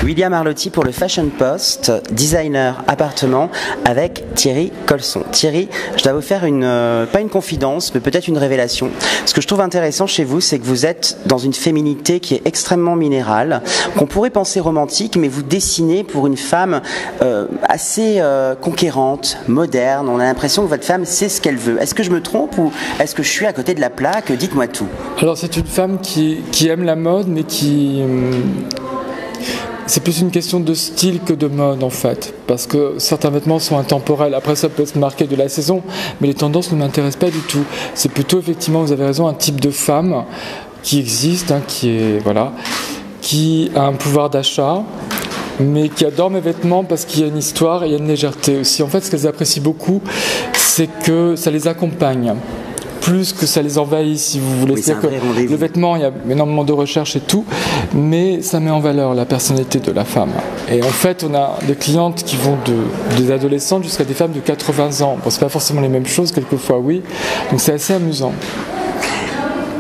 William Arlotti pour le Fashion Post, designer appartement avec Thierry Colson. Thierry, je dois vous faire pas une confidence, mais peut-être une révélation. Ce que je trouve intéressant chez vous, c'est que vous êtes dans une féminité qui est extrêmement minérale, qu'on pourrait penser romantique, mais vous dessinez pour une femme assez conquérante, moderne. On a l'impression que votre femme sait ce qu'elle veut. Est-ce que je me trompe ou est-ce que je suis à côté de la plaque? Dites-moi tout. Alors c'est une femme qui aime la mode, mais c'est plus une question de style que de mode en fait, parce que certains vêtements sont intemporels. Après ça peut se marquer de la saison, mais les tendances ne m'intéressent pas du tout. C'est plutôt effectivement, vous avez raison, un type de femme qui existe, qui a un pouvoir d'achat, mais qui adore mes vêtements parce qu'il y a une histoire et il y a une légèreté aussi. En fait, ce qu'elles apprécient beaucoup, c'est que ça les accompagne. Plus que ça les envahit, si vous voulez. Oui, c'est-à-dire que le vêtement, il y a énormément de recherche et tout, mais ça met en valeur la personnalité de la femme. Et en fait, on a des clientes qui vont des adolescentes jusqu'à des femmes de 80 ans. Bon, c'est pas forcément les mêmes choses, quelquefois oui. Donc c'est assez amusant.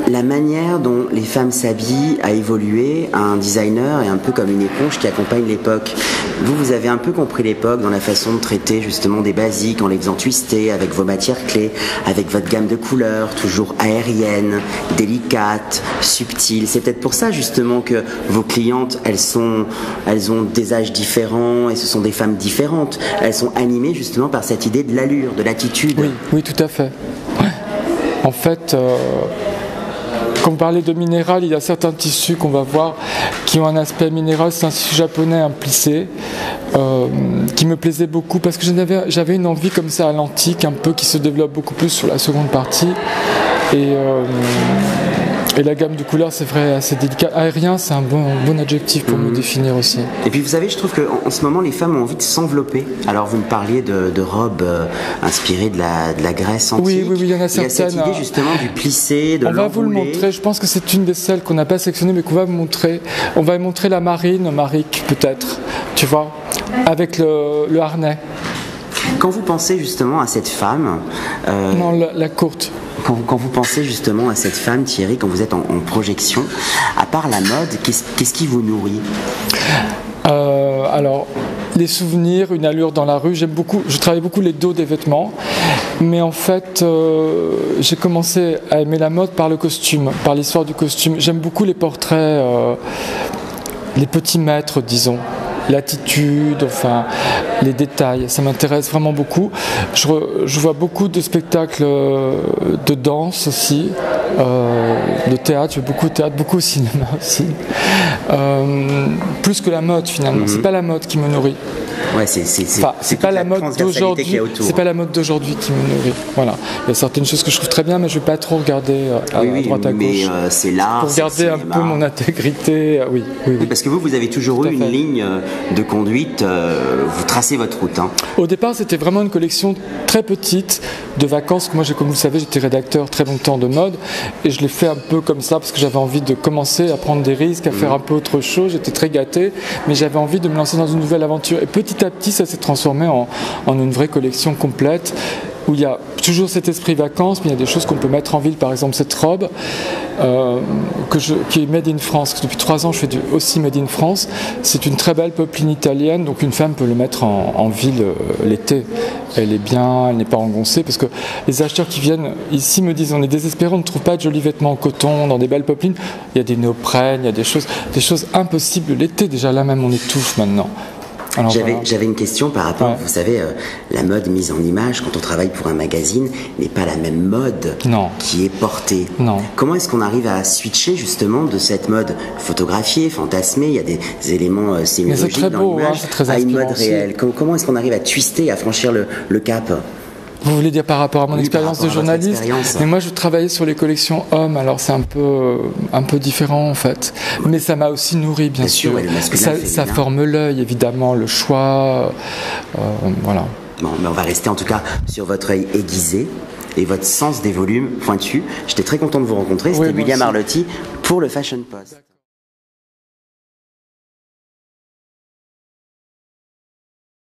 La manière dont les femmes s'habillent a évolué. Un designer est un peu comme une éponge qui accompagne l'époque. Vous avez un peu compris l'époque dans la façon de traiter justement des basiques en les faisant twister avec vos matières clés, avec votre gamme de couleurs, toujours aérienne, délicate, subtile. C'est peut-être pour ça justement que vos clientes, elles ont des âges différents et ce sont des femmes différentes. Elles sont animées justement par cette idée de l'allure, de l'attitude. Oui, tout à fait. Ouais. En fait... Quand vous parlez de minéral, il y a certains tissus qu'on va voir qui ont un aspect minéral. C'est un tissu japonais, un plissé, qui me plaisait beaucoup parce que j'avais une envie comme ça à l'antique, un peu qui se développe beaucoup plus sur la seconde partie. Et la gamme de couleurs, c'est vrai, assez délicat. Aérien, c'est un bon adjectif pour me définir aussi. Et puis vous savez, je trouve qu'en ce moment, les femmes ont envie de s'envelopper. Alors vous me parliez de robes inspirées de la Grèce antique. Oui, il y en a certaines. Il y a cette idée justement du plissé, de l'enroulé. On va vous le montrer. Je pense que c'est une des celles qu'on n'a pas sélectionnées, mais qu'on va vous montrer. On va montrer la marine, Maric peut-être, tu vois, avec le harnais. Quand vous pensez justement à cette femme... Non, la courte. Quand vous pensez justement à cette femme, Thierry, quand vous êtes en projection, à part la mode, qu'est-ce qui vous nourrit? Alors, les souvenirs, une allure dans la rue, je travaille beaucoup les dos des vêtements, mais en fait, j'ai commencé à aimer la mode par le costume, par l'histoire du costume. J'aime beaucoup les portraits, les petits maîtres, disons. L'attitude, enfin les détails, ça m'intéresse vraiment beaucoup. Je vois beaucoup de spectacles de danse aussi, de théâtre, je fais beaucoup de théâtre, beaucoup de cinéma aussi. Plus que la mode finalement, c'est pas la mode qui me nourrit. Ouais, c'est pas la mode d'aujourd'hui. C'est pas la mode d'aujourd'hui qui me nourrit. Voilà. Il y a certaines choses que je trouve très bien, mais je vais pas trop regarder à droite à gauche. C'est l'art. Pour garder un peu mon intégrité. Oui. Parce que vous avez toujours eu une ligne de conduite. Vous tracez votre route. Hein. Au départ, c'était vraiment une collection très petite de vacances. Moi, comme vous le savez, j'étais rédacteur très longtemps de mode, et je l'ai fait un peu comme ça parce que j'avais envie de commencer à prendre des risques, à faire un peu autre chose. J'étais très gâté, mais j'avais envie de me lancer dans une nouvelle aventure. Et petit à petit, ça s'est transformé en une vraie collection complète où il y a toujours cet esprit vacances, mais il y a des choses qu'on peut mettre en ville. Par exemple, cette robe qui est made in France. Depuis 3 ans, je fais aussi made in France. C'est une très belle popeline italienne, donc une femme peut le mettre en ville l'été. Elle est bien, elle n'est pas engoncée, parce que les acheteurs qui viennent ici me disent on est désespérés, on ne trouve pas de jolis vêtements en coton, dans des belles popelines. Il y a des néoprènes, il y a des choses impossibles l'été. Déjà là même, on étouffe maintenant. J'avais une question par rapport, vous savez, la mode mise en image quand on travaille pour un magazine n'est pas la même mode qui est portée. Non. Comment est-ce qu'on arrive à switcher justement de cette mode photographiée, fantasmée, il y a des éléments sémiologiques dans l'image, à une mode réelle? Comment est-ce qu'on arrive à twister, à franchir le cap? Vous voulez dire par rapport à mon expérience de journaliste? Mais moi, je travaillais sur les collections hommes, alors c'est un peu différent en fait. Mais ça m'a aussi nourri, bien sûr. Ça forme l'œil, évidemment, le choix. Voilà. Bon, mais on va rester en tout cas sur votre œil aiguisé et votre sens des volumes pointus. J'étais très content de vous rencontrer. C'était William Arlotti pour le Fashion Post.